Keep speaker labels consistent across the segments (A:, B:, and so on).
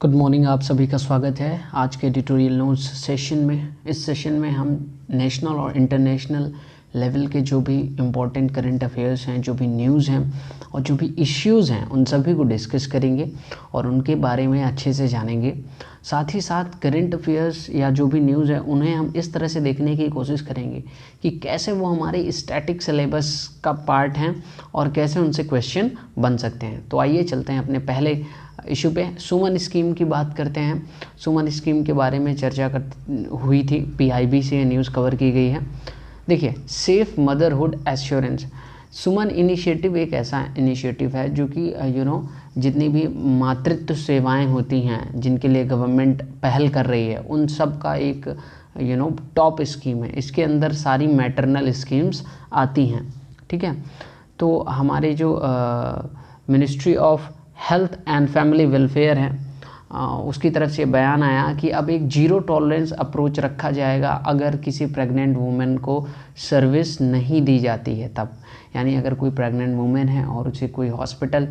A: Good morning, आप सभी का स्वागत है आज के एडिटोरियल नोट्स सेशन में। इस सेशन में हम नेशनल और इंटरनेशनल लेवल के जो भी इम्पोर्टेंट करंट अफेयर्स हैं, जो भी न्यूज़ हैं और जो भी इश्यूज़ हैं, उन सभी को डिस्कस करेंगे और उनके बारे में अच्छे से जानेंगे। साथ ही साथ करंट अफेयर्स या जो भी न्यूज़ है उन्हें हम इस तरह से देखने की कोशिश करेंगे कि कैसे वो हमारे स्टैटिक सिलेबस का पार्ट हैं और कैसे उनसे क्वेश्चन बन सकते हैं। तो आइए चलते हैं अपने पहले इशू पे। सुमन स्कीम की बात करते हैं। सुमन स्कीम के बारे में चर्चा हुई थी, पीआईबी से न्यूज़ कवर की गई है। देखिए, सेफ मदरहुड एश्योरेंस, सुमन इनिशिएटिव एक ऐसा इनिशिएटिव है जो कि जितनी भी मातृत्व सेवाएं होती हैं जिनके लिए गवर्नमेंट पहल कर रही है, उन सब का एक टॉप स्कीम है। इसके अंदर सारी मैटरनल स्कीम्स आती हैं, ठीक है। तो हमारे जो ministry of health and family welfare है, उसकी तरफ से बयान आया कि अब एक जीरो टॉलरेंस अप्रोच रखा जाएगा अगर किसी प्रेग्नेंट वुमेन को सर्विस नहीं दी जाती है तब। यानी अगर कोई प्रेग्नेंट वुमेन है और उसे कोई हॉस्पिटल,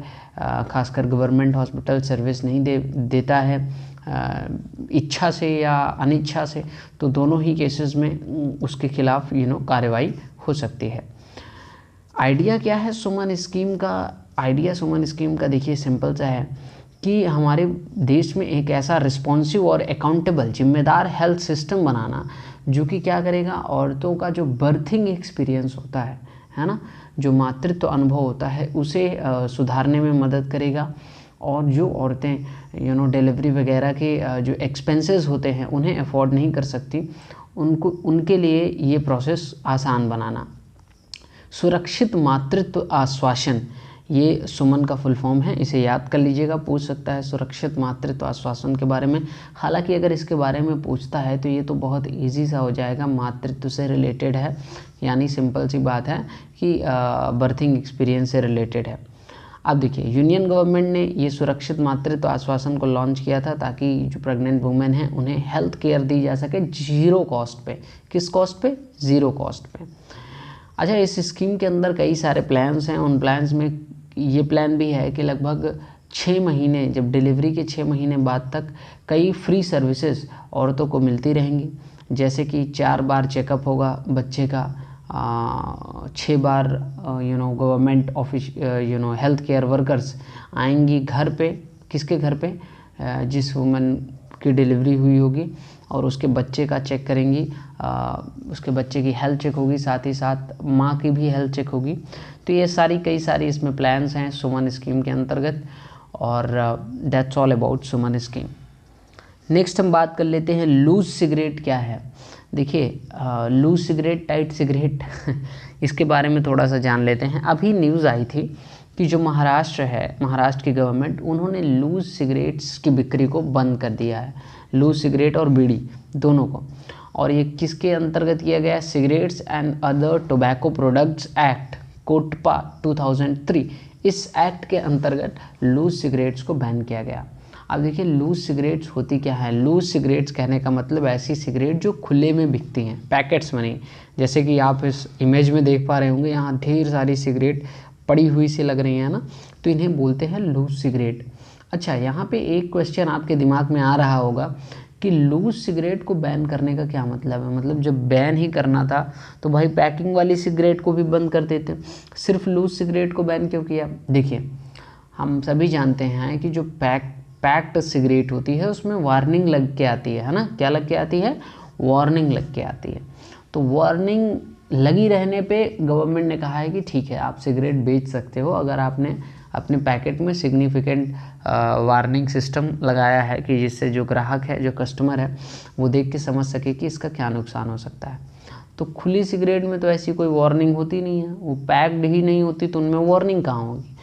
A: खासकर गवर्नमेंट हॉस्पिटल सर्विस नहीं देता है इच्छा से या अनिच्छा से, तो दोनों ही केसेस में उसके खिलाफ कार्रवाई हो सकती है। आइडिया क्या है सुमन स्कीम का? आइडिया सुमन स्कीम का देखिए सिंपल सा है कि हमारे देश में एक ऐसा रिस्पॉन्सिव और अकाउंटेबल जिम्मेदार हेल्थ सिस्टम बनाना जो कि क्या करेगा, औरतों का जो बर्थिंग एक्सपीरियंस होता है ना, जो मातृत्व अनुभव होता है उसे सुधारने में मदद करेगा। और जो औरतें डिलीवरी वगैरह के जो एक्सपेंसेस होते हैं उन्हें अफोर्ड नहीं कर सकती, उनके लिए ये प्रोसेस आसान बनाना। सुरक्षित मातृत्व आश्वासन, ये सुमन का फुल फॉर्म है, इसे याद कर लीजिएगा, पूछ सकता है सुरक्षित मातृत्व आश्वासन के बारे में। हालांकि अगर इसके बारे में पूछता है तो ये तो बहुत इजी सा हो जाएगा, मातृत्व से रिलेटेड है, यानी सिंपल सी बात है कि बर्थिंग एक्सपीरियंस से रिलेटेड है। अब देखिए, यूनियन गवर्नमेंट ने ये सुरक्षित मातृत्व आश्वासन को लॉन्च किया था ताकि जो प्रेग्नेंट वुमेन हैं उन्हें हेल्थ केयर दी जा सके जीरो कॉस्ट पे। किस कॉस्ट पे? ज़ीरो कॉस्ट पे। अच्छा, इस स्कीम के अंदर कई सारे प्लान्स हैं। उन प्लान्स में ये प्लान भी है कि लगभग 6 महीने, जब डिलीवरी के 6 महीने बाद तक कई फ्री सर्विसेज औरतों को मिलती रहेंगी, जैसे कि 4 बार चेकअप होगा बच्चे का, 6 बार government office health care workers आएंगी घर पे। किसके घर पे? जिस वुमन की डिलीवरी हुई होगी, और उसके बच्चे का चेक करेंगी, उसके बच्चे की हेल्थ चेक होगी, साथ ही साथ माँ की भी हेल्थ चेक होगी। तो ये कई सारी इसमें प्लान्स हैं सुमन स्कीम के अंतर्गत, और that's all about Suman scheme. Next हम बात कर लेते हैं लूज सिगरेट क्या है। देखिए, लूज सिगरेट, टाइट सिगरेट इसके बारे में थोड़ा सा जान लेते हैं। अभी न्यूज़ आई थी कि जो महाराष्ट्र है, महाराष्ट्र की गवर्नमेंट, उन्होंने लूज सिगरेट्स की बिक्री को बंद कर दिया है, लूज सिगरेट और बीड़ी दोनों को। और ये किसके अंतर्गत किया गया है? Cigarettes and other tobacco products act, COTPA 2003, इस एक्ट के अंतर्गत लूज सिगरेट्स को बैन किया गया। अब देखिए, लूज सिगरेट्स होती क्या है? लूज सिगरेट्स कहने का मतलब ऐसी सिगरेट जो खुले में बिकती हैं, पैकेट्स में नहीं। जैसे कि आप इस इमेज में देख पा रहे होंगे, यहाँ ढेर सारी सिगरेट पड़ी हुई सी लग रही है ना, तो इन्हें बोलते हैं लूज सिगरेट। अच्छा, यहाँ पे एक क्वेश्चन आपके दिमाग में आ रहा होगा कि लूज सिगरेट को बैन करने का क्या मतलब है? मतलब जब बैन ही करना था तो भाई पैकिंग वाली सिगरेट को भी बंद कर देते, सिर्फ लूज सिगरेट को बैन क्यों किया? देखिए, हम सभी जानते हैं कि जो पैक्ड सिगरेट होती है उसमें वार्निंग लग के आती है ना। क्या लग के आती है? वार्निंग लग के आती है। तो वार्निंग लगी रहने पे गवर्नमेंट ने कहा है कि ठीक है, आप सिगरेट बेच सकते हो अगर आपने अपने पैकेट में सिग्निफिकेंट वार्निंग सिस्टम लगाया है, कि जिससे जो ग्राहक है, जो कस्टमर है, वो देख के समझ सके कि इसका क्या नुकसान हो सकता है। तो खुली सिगरेट में तो ऐसी कोई वार्निंग होती नहीं है, वो पैक्ड ही नहीं होती, तो उनमें वार्निंग कहाँ होगी?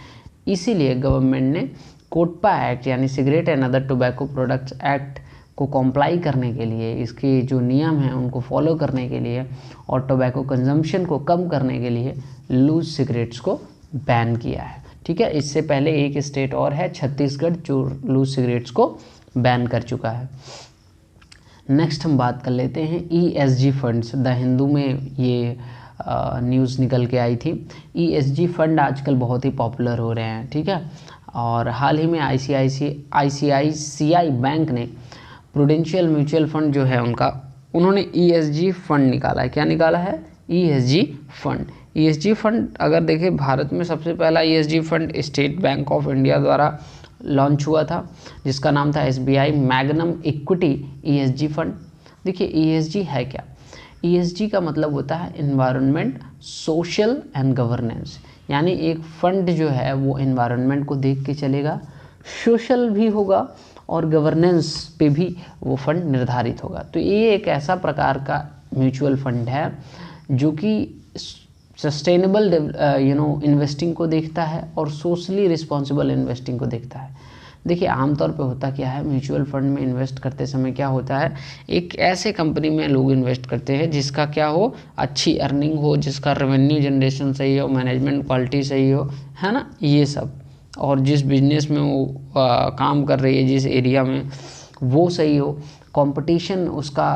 A: इसीलिए गवर्नमेंट ने कोटपा एक्ट यानी cigarette and other tobacco products act को कॉम्प्लाई करने के लिए, इसके जो नियम हैं उनको फॉलो करने के लिए और टोबैको कंजम्पशन को कम करने के लिए लूज सिगरेट्स को बैन किया है, ठीक है। इससे पहले एक स्टेट और है, छत्तीसगढ़, जो लूज सिगरेट्स को बैन कर चुका है। नेक्स्ट हम बात कर लेते हैं ESG फंड्स। द हिंदू में ये न्यूज़ निकल के आई थी। ESG फंड आजकल बहुत ही पॉपुलर हो रहे हैं, ठीक है। और हाल ही में आईसीआईसीआई बैंक ने प्रूडेंशियल म्यूचुअल फंड जो है उन्होंने ईएसजी फंड निकाला है। क्या निकाला है? ESG fund. ईएसजी फंड अगर देखें, भारत में सबसे पहला ESG fund state bank of India द्वारा लॉन्च हुआ था, जिसका नाम था SBI magnum equity ESG fund. देखिए ईएसजी है क्या? ईएसजी का मतलब होता है एनवायरनमेंट, सोशल एंड गवर्नेंस। यानी एक फंड जो है वो एनवायरनमेंट को देख के चलेगा, सोशल भी होगा और गवर्नेंस पे भी वो फंड निर्धारित होगा। तो ये एक ऐसा प्रकार का म्यूचुअल फंड है जो कि सस्टेनेबल इन्वेस्टिंग को देखता है और सोशली रिस्पॉन्सिबल इन्वेस्टिंग को देखता है। देखिए आमतौर पे होता क्या है, म्यूचुअल फंड में इन्वेस्ट करते समय क्या होता है, एक ऐसे कंपनी में लोग इन्वेस्ट करते हैं जिसका क्या हो, अच्छी अर्निंग हो, जिसका रेवेन्यू जनरेशन सही हो, मैनेजमेंट क्वालिटी सही हो, है ना, ये सब, और जिस बिजनेस में वो काम कर रही है, जिस एरिया में, वो सही हो, कंपटीशन उसका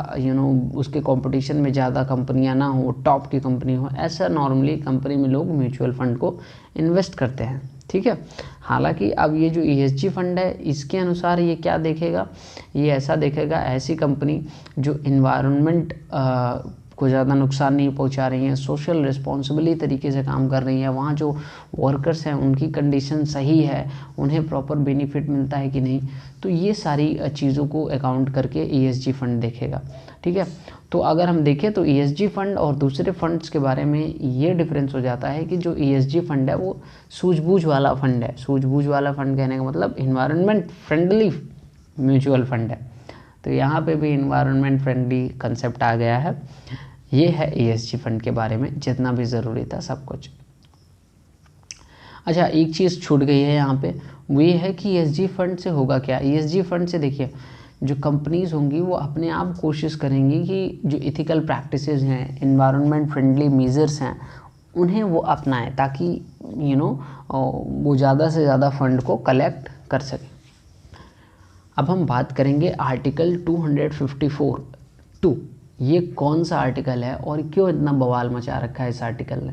A: उसके कंपटीशन में ज़्यादा कंपनियां ना हो, टॉप की कंपनी हो, ऐसा नॉर्मली कंपनी में लोग म्यूचुअल फंड को इन्वेस्ट करते हैं। ठीक है। हालांकि अब ये जो ईएसजी फंड है इसके अनुसार ये क्या देखेगा, ये ऐसा देखेगा ऐसी कंपनी जो इन्वायरमेंट को ज़्यादा नुकसान नहीं पहुंचा रही हैं, सोशल रिस्पॉन्सिबिलिटी तरीके से काम कर रही हैं, वहाँ जो वर्कर्स हैं उनकी कंडीशन सही है, उन्हें प्रॉपर बेनिफिट मिलता है कि नहीं, तो ये सारी चीज़ों को अकाउंट करके ईएसजी फंड देखेगा। ठीक है। तो अगर हम देखें तो ईएसजी फंड और दूसरे फंड्स के बारे में ये डिफरेंस हो जाता है कि जो ईएसजी फंड है वो सूझबूझ वाला फंड है। सूझबूझ वाला फंड कहने का मतलब इन्वायरमेंट फ्रेंडली म्यूचुअल फंड है। तो यहाँ पे भी इन्वायरमेंट फ्रेंडली कंसेप्ट आ गया है। ये है ईएसजी फंड के बारे में जितना भी ज़रूरी था सब कुछ। अच्छा, एक चीज़ छूट गई है यहाँ पे, वो ये है कि ईएसजी फंड से होगा क्या। ईएसजी फंड से देखिए जो कंपनीज़ होंगी वो अपने आप कोशिश करेंगी कि जो इथिकल प्रैक्टिसेस हैं, इन्वायरमेंट फ्रेंडली मेजर्स हैं, उन्हें वो अपनाएं ताकि वो ज़्यादा से ज़्यादा फंड को कलेक्ट कर सकें। अब हम बात करेंगे आर्टिकल 254(2). ये कौन सा आर्टिकल है और क्यों इतना बवाल मचा रखा है इस आर्टिकल ने।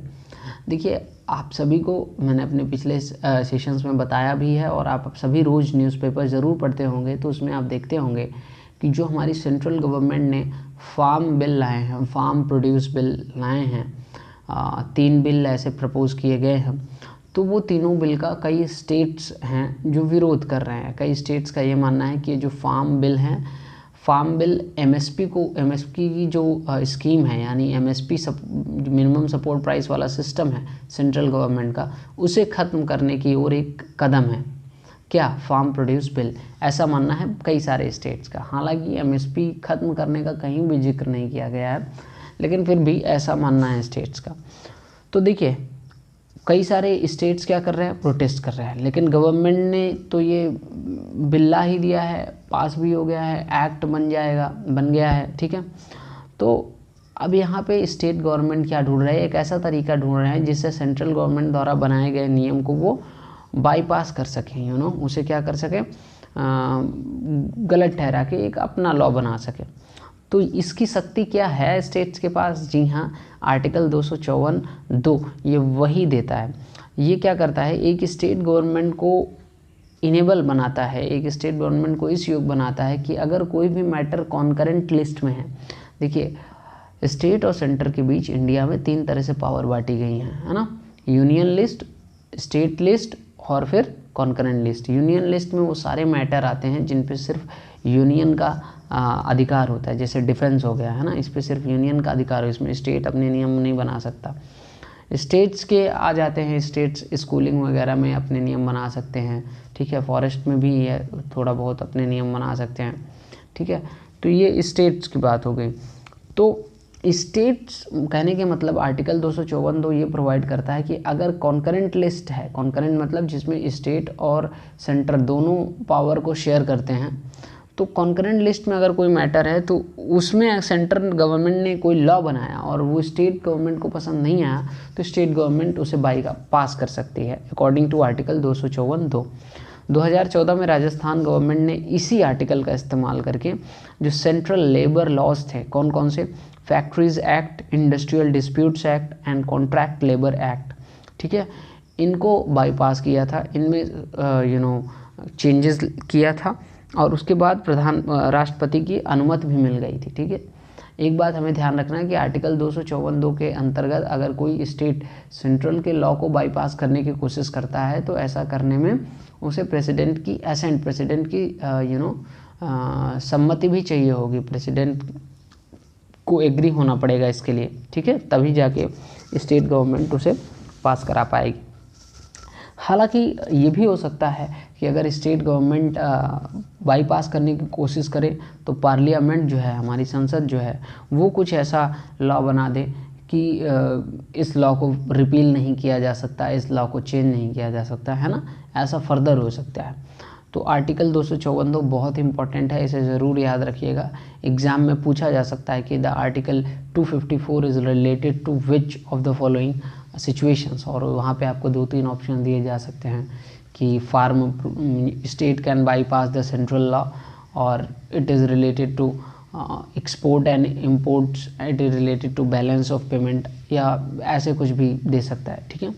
A: देखिए आप सभी को मैंने अपने पिछले सेशंस में बताया भी है और आप सभी रोज़ न्यूज़पेपर ज़रूर पढ़ते होंगे, तो उसमें आप देखते होंगे कि जो हमारी सेंट्रल गवर्नमेंट ने फार्म बिल लाए हैं, फार्म प्रोड्यूस बिल लाए हैं, 3 बिल ऐसे प्रपोज किए गए हैं। तो वो तीनों बिल का कई स्टेट्स हैं जो विरोध कर रहे हैं। कई स्टेट्स का ये मानना है कि जो फार्म बिल हैं, फार्म बिल एमएसपी की जो स्कीम है, यानी एमएसपी मिनिमम सपोर्ट प्राइस वाला सिस्टम है सेंट्रल गवर्नमेंट का, उसे ख़त्म करने की ओर एक कदम है। क्या? Farm produce bill. ऐसा मानना है कई सारे स्टेट्स का। हालांकि एमएसपी ख़त्म करने का कहीं भी जिक्र नहीं किया गया है, लेकिन फिर भी ऐसा मानना है स्टेट्स का। तो देखिए कई सारे स्टेट्स क्या कर रहे हैं, प्रोटेस्ट कर रहे हैं, लेकिन गवर्नमेंट ने तो ये बिल्ला ही दिया है, पास भी हो गया है, एक्ट बन गया है। ठीक है। तो अब यहाँ पे स्टेट गवर्नमेंट क्या ढूंढ रहे हैं, एक ऐसा तरीका ढूंढ रहे हैं जिससे सेंट्रल गवर्नमेंट द्वारा बनाए गए नियम को वो बाईपास कर सकें, उसे क्या कर सकें, गलत ठहरा के एक अपना लॉ बना सकें। तो इसकी शक्ति क्या है स्टेट्स के पास? जी हाँ, आर्टिकल 254(2) ये वही देता है। ये क्या करता है, एक स्टेट गवर्नमेंट को इनेबल बनाता है, एक स्टेट गवर्नमेंट को इस योग बनाता है कि अगर कोई भी मैटर कॉन्करेंट लिस्ट में है। देखिए स्टेट और सेंटर के बीच इंडिया में 3 तरह से पावर बांटी गई हैं, है ना, यूनियन लिस्ट, स्टेट लिस्ट और फिर कॉन्करेंट लिस्ट। यूनियन लिस्ट में वो सारे मैटर आते हैं जिन पे सिर्फ यूनियन का अधिकार होता है, जैसे डिफेंस हो गया, है ना, इस पे सिर्फ यूनियन का अधिकार हो, इसमें स्टेट अपने नियम नहीं बना सकता। स्टेट्स के आ जाते हैं, स्टेट्स स्कूलिंग वगैरह में अपने नियम बना सकते हैं। ठीक है। फॉरेस्ट में भी ये थोड़ा बहुत अपने नियम बना सकते हैं। ठीक है। तो ये स्टेट्स की बात हो गई। तो स्टेट्स कहने के मतलब आर्टिकल 254(2) ये प्रोवाइड करता है कि अगर कॉन्करेंट लिस्ट है, कॉन्करेंट मतलब जिसमें स्टेट और सेंटर दोनों पावर को शेयर करते हैं, तो कॉन्करेंट लिस्ट में अगर कोई मैटर है तो उसमें सेंट्रल गवर्नमेंट ने कोई लॉ बनाया और वो स्टेट गवर्नमेंट को पसंद नहीं आया, तो स्टेट गवर्नमेंट उसे पास कर सकती है अकॉर्डिंग टू आर्टिकल 254(2). 2014 में राजस्थान गवर्नमेंट ने इसी आर्टिकल का इस्तेमाल करके जो सेंट्रल लेबर लॉज थे, कौन कौन से, factories act, industrial disputes act and contract labour act, ठीक है, इनको बाईपास किया था, इनमें चेंजेस किया था और उसके बाद राष्ट्रपति की अनुमति भी मिल गई थी। ठीक है, एक बात हमें ध्यान रखना है कि आर्टिकल 254(2) के अंतर्गत अगर कोई स्टेट सेंट्रल के लॉ को बाईपास करने की कोशिश करता है तो ऐसा करने में उसे प्रेसिडेंट की एसेंट, प्रेसिडेंट की सम्मति भी चाहिए होगी, प्रेसिडेंट को एग्री होना पड़ेगा इसके लिए। ठीक है, तभी जाके स्टेट गवर्नमेंट उसे पास करा पाएगी। हालांकि ये भी हो सकता है कि अगर स्टेट गवर्नमेंट बाईपास करने की कोशिश करे तो पार्लियामेंट जो है, हमारी संसद जो है, वो कुछ ऐसा लॉ बना दे कि इस लॉ को रिपील नहीं किया जा सकता, इस लॉ को चेंज नहीं किया जा सकता, है ना, ऐसा फर्दर हो सकता है। तो आर्टिकल 254(2) बहुत इंपॉर्टेंट है, इसे ज़रूर याद रखिएगा। एग्ज़ाम में पूछा जा सकता है कि the article 254 is related to which of the following situations, और वहाँ पे आपको 2-3 ऑप्शन दिए जा सकते हैं कि farm state can bypass the central law, और it is related to export and imports, it is related to balance of payment, या ऐसे कुछ भी दे सकता है। ठीक है,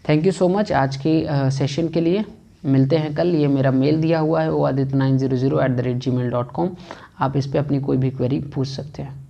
A: थैंक यू सो मच आज के सेशन के लिए। मिलते हैं कल। ये मेरा मेल दिया हुआ है oadit900@gmail.com, आप इस पर अपनी कोई भी क्वेरी पूछ सकते हैं।